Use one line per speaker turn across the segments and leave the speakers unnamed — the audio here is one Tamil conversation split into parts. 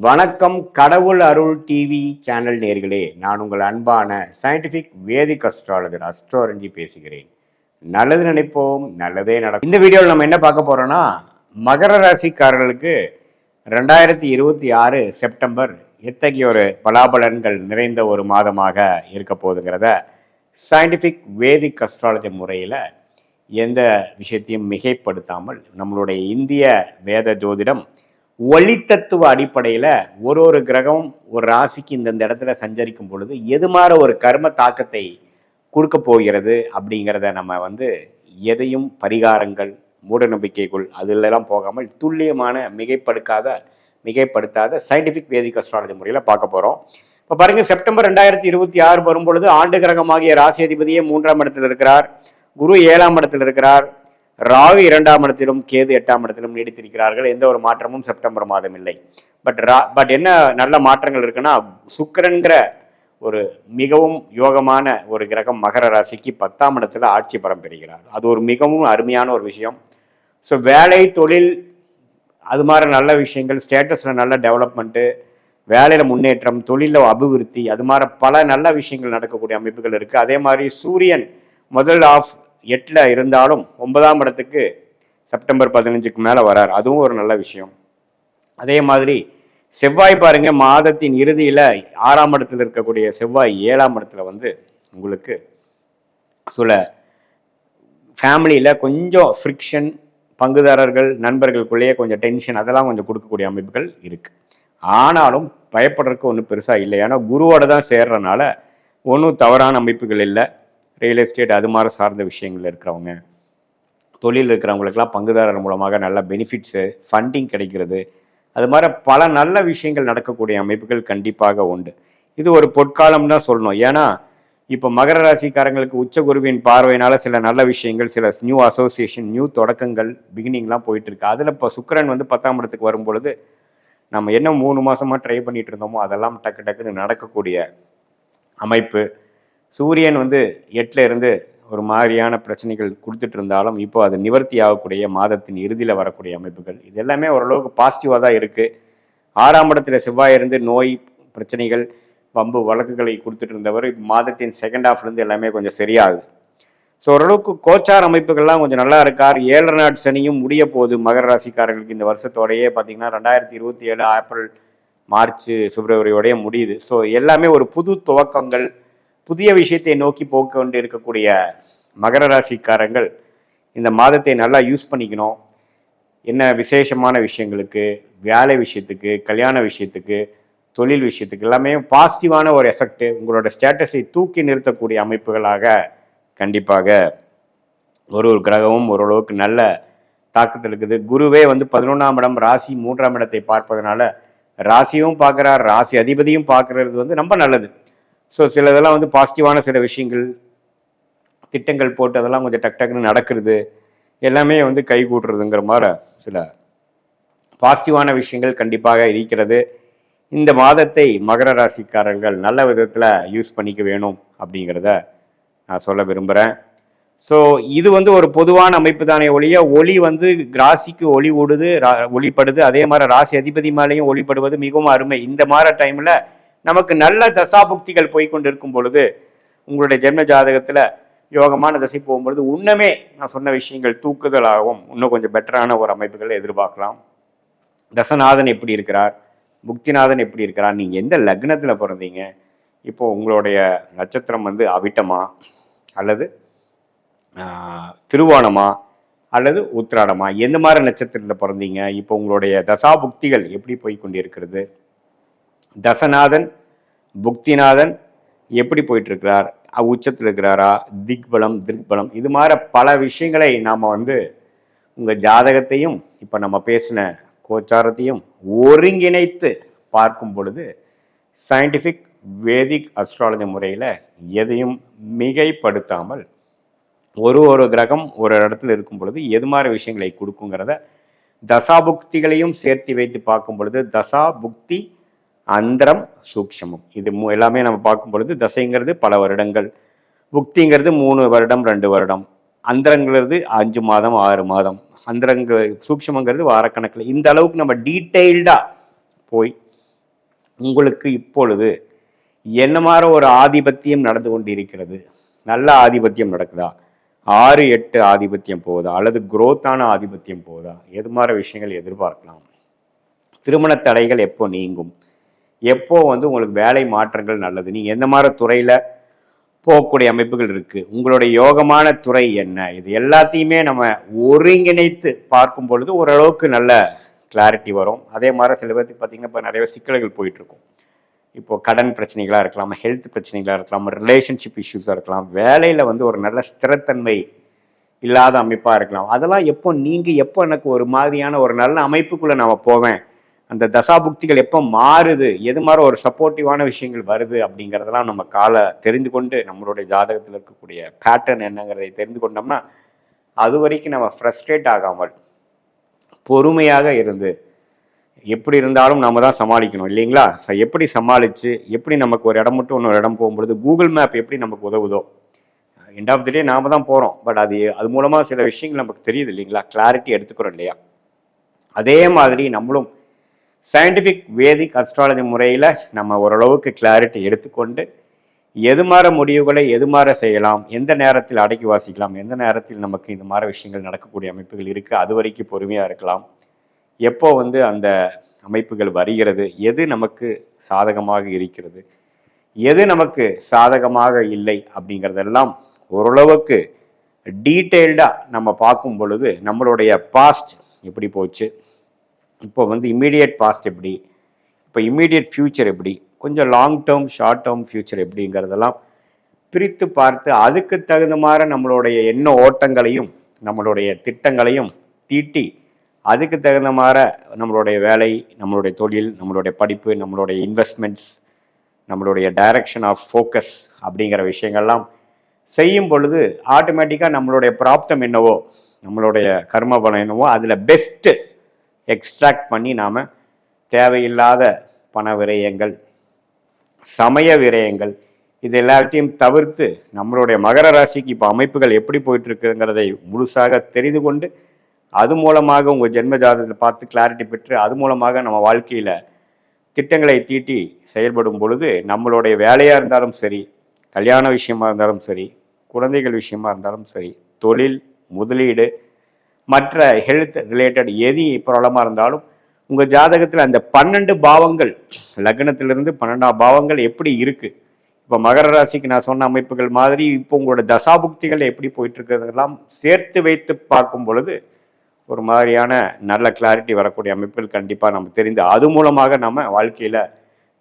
வணக்கம். கடவுள் அருள் டிவி சேனல் நேர்களே, நான் உங்கள் அன்பான சயின்டிபிக் வேதிக் அஸ்ட்ராலஜர் அஸ்ட்ரோரஞ்சி பேசுகிறேன். நல்லது நினைப்போம், நல்லதே நடக்கும். இந்த வீடியோவில் நம்ம என்ன பார்க்க போறோம்னா, மகர ராசிக்காரர்களுக்கு 2026 செப்டம்பர் எத்தகைய ஒரு பலாபலன்கள் நிறைந்த ஒரு மாதமாக இருக்க போகுதுங்கிறத சயின்டிபிக் வேதிக் அஸ்ட்ராலஜி முறையில் எந்த விஷயத்தையும் மிகைப்படுத்தாமல் நம்மளுடைய இந்திய வேத ஜோதிடம் ஒளித்தத்துவ அடிப்படையில் ஒரு கிரகம் ஒரு ராசிக்கு இந்தந்த இடத்துல சஞ்சரிக்கும் பொழுது எது மாதிரி ஒரு கர்ம தாக்கத்தை கொடுக்க போகிறது அப்படிங்கிறத நம்ம எதையும் பரிகாரங்கள் மூட நம்பிக்கைகள் அதிலெல்லாம் போகாமல் துல்லியமான மிகைப்படுத்தாத சயின்டிஃபிக் வேதிக் அஸ்ட்ராலஜி முறையில் பார்க்க போகிறோம். இப்போ பாருங்கள், செப்டம்பர் 2026 வரும்பொழுது ஆண்டு கிரகமாகிய ராசி அதிபதியே 3ஆம் இடத்தில் இருக்கிறார், குரு 7ஆம் இடத்தில் இருக்கிறார், ராகு 2ஆம் இடத்திலும் கேது 8ஆம் இடத்திலும் நீடித்திருக்கிறார்கள். எந்த ஒரு மாற்றமும் செப்டம்பர் மாதம் இல்லை. பட் என்ன நல்ல மாற்றங்கள் இருக்குன்னா, சுக்கிரன்கிற ஒரு மிகவும் யோகமான ஒரு கிரகம் மகர ராசிக்கு 10ஆம் இடத்துல ஆட்சி பலம் பெறுகிறார். அது ஒரு மிகவும் அருமையான ஒரு விஷயம். ஸோ வேலை தொழில் அது மாதிரி நல்ல விஷயங்கள், ஸ்டேட்டஸில் நல்ல டெவலப்மெண்ட்டு, வேலையில் முன்னேற்றம், தொழிலில் அபிவிருத்தி, அது மாதிரி பல நல்ல விஷயங்கள் நடக்கக்கூடிய அமைப்புகள் இருக்குது. அதே மாதிரி சூரியன் முதல் 8ல் இருந்தாலும் 9ஆம் இடத்துக்கு செப்டம்பர் 15க்கு மேலே வரார். அதுவும் ஒரு நல்ல விஷயம். அதே மாதிரி செவ்வாய் பாருங்க, மாதத்தின் இறுதியில் 6ஆம் இடத்துல இருக்கக்கூடிய செவ்வாய் 7ஆம் இடத்துல உங்களுக்கு சில ஃபேமிலியில் கொஞ்சம் ஃப்ரிக்ஷன், பங்குதாரர்கள் நண்பர்களுக்குள்ளேயே கொஞ்சம் டென்ஷன், அதெல்லாம் கொஞ்சம் கொடுக்கக்கூடிய அமைப்புகள் இருக்குது. ஆனாலும் பயப்படுறதுக்கு ஒன்றும் பெருசாக இல்லை. ஏன்னா குருவோட தான் சேர்றதுனால ஒன்றும் தவறான அமைப்புகள் இல்லை. ரியல் எஸ்டேட் அது மாதிரி சார்ந்த விஷயங்கள் இருக்கிறவங்க, தொழில் இருக்கிறவங்களுக்கெல்லாம் பங்குதாரர் மூலமாக நல்ல பெனிஃபிட்ஸு, ஃபண்டிங் கிடைக்கிறது, அது மாதிரி பல நல்ல விஷயங்கள் நடக்கக்கூடிய அமைப்புகள் கண்டிப்பாக உண்டு. இது ஒரு பொற்காலம் தான் சொல்லணும். ஏன்னா இப்போ மகர ராசிக்காரங்களுக்கு உச்சகுருவின் பார்வையினால சில நல்ல விஷயங்கள், சில நியூ அசோசியேஷன், நியூ தொடக்கங்கள், பிகினிங்லாம் போயிட்டுருக்கு. அதில் இப்போ சுக்கிரன் 10ஆம் இடத்துக்கு வரும்பொழுது நம்ம என்ன 3 மாதமாக ட்ரை பண்ணிட்டு இருந்தோமோ அதெல்லாம் டக்குன்னு நடக்கக்கூடிய அமைப்பு. சூரியன் 8ல் இருந்து ஒரு மாதிரியான பிரச்சனைகள் கொடுத்துட்டு இருந்தாலும் இப்போ அது நிவர்த்தி ஆகக்கூடிய மாதத்தின் இறுதியில் வரக்கூடிய அமைப்புகள், இது எல்லாமே ஓரளவுக்கு பாசிட்டிவாக தான் இருக்குது. 6ஆம் இடத்துல செவ்வாய் இருந்து நோய் பிரச்சனைகள், வம்பு வழக்குகளை கொடுத்துட்டு இருந்தவர் மாதத்தின் செகண்ட் ஹாஃப்லேருந்து எல்லாமே கொஞ்சம் சரியாகுது. ஸோ ஓரளவுக்கு கோச்சார் அமைப்புகள்லாம் கொஞ்சம் நல்லா இருக்கார். 7 நாட் சனியும் முடிய போகுது மகர ராசிக்காரர்களுக்கு. இந்த வருஷத்தோடையே பார்த்தீங்கன்னா 2027 ஏப்ரல், மார்ச், பிப்ரவரியோடைய முடியுது. ஸோ எல்லாமே ஒரு புது துவக்கங்கள், புதிய விஷயத்தை நோக்கி போக்க கொண்டு இருக்கக்கூடிய மகர ராசிக்காரங்கள் இந்த மாதத்தை நல்லா யூஸ் பண்ணிக்கணும். என்ன விசேஷமான விஷயங்களுக்கு, வேலை விஷயத்துக்கு, கல்யாண விஷயத்துக்கு, தொழில் விஷயத்துக்கு எல்லாமே பாசிட்டிவான ஒரு எஃபெக்ட், உங்களோட ஸ்டேட்டஸை தூக்கி நிறுத்தக்கூடிய அமைப்புகளாக கண்டிப்பாக ஒரு கிரகமும் ஓரளவுக்கு நல்ல தாக்கத்தில் இருக்குது. குருவே 11ஆம் இடம், ராசி 3ஆம் இடத்தை பார்ப்பதனால ராசியும் பார்க்குறார், ராசி அதிபதியும் பார்க்கறது ரொம்ப நல்லது. ஸோ சில இதெல்லாம் பாசிட்டிவான சில விஷயங்கள், திட்டங்கள் போட்டு அதெல்லாம் கொஞ்சம் டக்குன்னு நடக்கிறது, எல்லாமே கை கூட்டுறதுங்கிற மாதிரி சில பாசிட்டிவான விஷயங்கள் கண்டிப்பாக இருக்கிறது. இந்த மாதத்தை மகர ராசிக்காரர்கள் நல்ல விதத்தில் யூஸ் பண்ணிக்க வேணும் அப்படிங்கிறத நான் சொல்ல விரும்புகிறேன். ஸோ இது ஒரு பொதுவான அமைப்பு தானே ஒழிய, ஒளி ராசிக்கு ஒளிப்படுது, அதே மாதிரி ராசி அதிபதி மேலேயும் ஒளிப்படுவது மிகவும் அருமை. இந்த மாதிரி டைமில் நமக்கு நல்ல தசாபுக்திகள் போய்கொண்டு இருக்கும் பொழுது, உங்களுடைய ஜென்ம ஜாதகத்தில் யோகமான தசை போகும்பொழுது இன்னுமே நான் சொன்ன விஷயங்கள் தூக்குதலாகவும் இன்னும் கொஞ்சம் பெட்டரான ஒரு அமைப்புகளை எதிர்பார்க்கலாம். தசநாதன் எப்படி இருக்கிறார், புக்திநாதன் எப்படி இருக்கிறார், நீங்கள் எந்த லக்னத்தில் பிறந்தீங்க, இப்போ உங்களுடைய நட்சத்திரம் அவிட்டமா அல்லது திருவோணமா அல்லது உத்திராடமா, எந்த மாதிரி நட்சத்திரத்தில் பிறந்தீங்க, இப்போ உங்களுடைய தசாபுக்திகள் எப்படி போய்கொண்டு இருக்கிறது, தசநாதன் புக்திநாதன் எப்படி போயிட்டு இருக்கிறார், உச்சத்தில் இருக்கிறாரா, திக்பலம் திருக்பலம், இது மாதிரி பல விஷயங்களை நாம் உங்கள் ஜாதகத்தையும் இப்போ நம்ம பேசின கோச்சாரத்தையும் ஒருங்கிணைத்து பார்க்கும் பொழுது சயின்டிஃபிக் வேதிக் அஸ்ட்ராலஜி முறையில் எதையும் மிகைப்படுத்தாமல் ஒரு கிரகம் ஒரு இடத்துல இருக்கும் பொழுது எது மாதிரி விஷயங்களை கொடுக்குங்கிறத தசாபுக்திகளையும் சேர்த்து வைத்து பார்க்கும் பொழுது தசா புக்தி அந்தரம் சூக்ஷமம் இது எல்லாமே நம்ம பார்க்கும் பொழுது தசைங்கிறது பல வருடங்கள், புக்திங்கிறது 3 வருடம் 2 வருடம், அந்தரங்கிறது 5 மாதம் 6 மாதம், அந்தரங்க சூக்ஷமங்கிறது வாரக்கணக்கில். இந்த அளவுக்கு நம்ம டீட்டெயில்டாக போய் உங்களுக்கு இப்பொழுது என்ன மாதிரி ஒரு ஆதிபத்தியம் நடந்து கொண்டு இருக்கிறது? நல்ல ஆதிபத்தியம் நடக்குதா? 6-8 ஆதிபத்தியம் போகுதா? அல்லது குரோத்தான ஆதிபத்தியம் போகுதா? எது மாதிரி விஷயங்கள் எதிர்பார்க்கலாம்? திருமண தடைகள் எப்போ நீங்கும்? எப்போ உங்களுக்கு வேலை மாற்றங்கள் நல்லது? நீங்கள் எந்த மாதிரி துறையில் போகக்கூடிய அமைப்புகள் இருக்குது? உங்களுடைய யோகமான துறை என்ன? இது எல்லாத்தையுமே நம்ம ஒருங்கிணைத்து பார்க்கும் பொழுது ஓரளவுக்கு நல்ல கிளாரிட்டி வரும். அதே மாதிரி சில பேருக்கு பார்த்தீங்கன்னா இப்போ நிறைய சிக்கல்கள் போயிட்டுருக்கும். இப்போ கடன் பிரச்சனைகளாக இருக்கலாம், ஹெல்த் பிரச்சனைகளாக இருக்கலாம், ரிலேஷன்ஷிப் இஷ்யூஸாக இருக்கலாம், வேலையில் ஒரு நல்ல ஸ்திரத்தன்மை இல்லாத அமைப்பாக இருக்கலாம். அதெல்லாம் எப்போ எனக்கு ஒரு மாதிரியான ஒரு நல்ல அமைப்புக்குள்ளே நம்ம போவேன், அந்த தசாபுக்திகள் எப்போ மாறுது, எது மாதிரி ஒரு சப்போர்ட்டிவான விஷயங்கள் வருது அப்படிங்கிறதெல்லாம் நம்ம தெரிந்து கொண்டு நம்மளுடைய ஜாதகத்தில் இருக்கக்கூடிய பேட்டர்ன் என்னங்கிறதை தெரிந்து கொண்டோம்னா அது வரைக்கும் நம்ம ஃப்ரஸ்ட்ரேட் ஆகாமல் பொறுமையாக இருந்து எப்படி இருந்தாலும் நம்ம தான் சமாளிக்கணும் இல்லைங்களா? எப்படி சமாளித்து எப்படி நமக்கு ஒரு இடம் மட்டும் இன்னொரு இடம் போகும்பொழுது கூகுள் மேப் எப்படி நமக்கு உதவுதோ, எண்ட் ஆஃப் தி டே நாம தான் போகிறோம், பட் அது மூலமாக சில விஷயங்கள் நமக்கு தெரியுது இல்லைங்களா? கிளாரிட்டி எடுத்துக்கிறோம் இல்லையா? அதே மாதிரி நம்மளும் சயின்டிஃபிக் வேதிக் அஸ்ட்ராலஜி முறையில் நம்ம ஓரளவுக்கு கிளாரிட்டி எடுத்துக்கொண்டு எது மாதிரி முடிவுகளை எது மாதிரி செய்யலாம், எந்த நேரத்தில் அடக்கி வாசிக்கலாம், எந்த நேரத்தில் நமக்கு இந்த மாதிரி விஷயங்கள் நடக்கக்கூடிய அமைப்புகள் இருக்குது, அது வரைக்கும் பொறுமையாக இருக்கலாம். எப்போ அந்த அமைப்புகள் வருகிறது, எது நமக்கு சாதகமாக இருக்கிறது, எது நமக்கு சாதகமாக இல்லை அப்படிங்கிறதெல்லாம் ஓரளவுக்கு டீட்டெயில்டாக நம்ம பார்க்கும் பொழுது நம்மளுடைய பாஸ்ட் எப்படி போச்சு, இப்போ இம்மீடியட் பாஸ்ட் எப்படி, இப்போ இம்மீடியட் ஃப்யூச்சர் எப்படி, கொஞ்சம் long term short term future எப்படிங்கிறதெல்லாம் பிரித்து பார்த்து அதுக்கு தகுந்த மாதிரி நம்மளுடைய எண்ண ஓட்டங்களையும் நம்மளுடைய திட்டங்களையும் தீட்டி அதுக்கு தகுந்த மாதிரி நம்மளுடைய வேலை, நம்மளுடைய தொழில், நம்மளுடைய படிப்பு, நம்மளுடைய இன்வெஸ்ட்மெண்ட்ஸ், நம்மளுடைய டைரக்ஷன் ஆஃப் ஃபோக்கஸ் அப்படிங்கிற விஷயங்கள்லாம் செய்யும் பொழுது ஆட்டோமேட்டிக்காக நம்மளுடைய பிராப்தம் என்னவோ, நம்மளுடைய கர்ம பலம் என்னவோ அதில் பெஸ்ட்டு எக்ஸ்ட்ராக்ட் பண்ணி நாம் தேவையில்லாத பண விரயங்கள், சமய விரயங்கள், இது எல்லாத்தையும் தவிர்த்து நம்மளுடைய மகர ராசிக்கு இப்போ அமைப்புகள் எப்படி போயிட்டுருக்குங்கிறதை முழுசாக தெரிந்து கொண்டு அது மூலமாக உங்கள் ஜென்ம ஜாதகத்தை பார்த்து கிளாரிட்டி பெற்று அது மூலமாக நம்ம வாழ்க்கையில் திட்டங்களை தீட்டி செயல்படும் பொழுது நம்மளுடைய வேலையாக இருந்தாலும் சரி, கல்யாண விஷயமா இருந்தாலும் சரி, குழந்தைகள் விஷயமா இருந்தாலும் சரி, தொழில், முதலீடு, மற்ற ஹெல்த் ரிலேட்டட் எது பிரபலமாக இருந்தாலும் உங்கள் ஜாதகத்தில் அந்த 12 பாவங்கள், லக்னத்திலிருந்து 12ஆம் பாவங்கள் எப்படி இருக்குது, இப்போ மகர ராசிக்கு நான் சொன்ன அமைப்புகள் மாதிரி இப்போ உங்களோட தசாபுக்திகள் எப்படி போயிட்டு இருக்கிறதெல்லாம் சேர்த்து வைத்து பார்க்கும் பொழுது ஒரு மாதிரியான நல்ல கிளாரிட்டி வரக்கூடிய அமைப்புகள் கண்டிப்பாக நம்ம தெரிந்து அது மூலமாக நம்ம வாழ்க்கையில்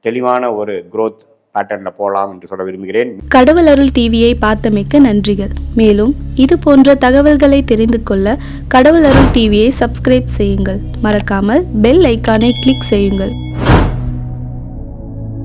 தெளிவான ஒரு growth பேட்டர்னில் போகலாம் என்று சொல்ல விரும்புகிறேன்.
கடவுள் அருள் டிவியை பார்த்தமைக்க நன்றிகள். மேலும் இது போன்ற தகவல்களை தெரிந்து கொள்ள கடவுள் அருள் டிவியை சப்ஸ்கிரைப் செய்யுங்கள். மறக்காமல் பெல் ஐக்கானை கிளிக் செய்யுங்கள்.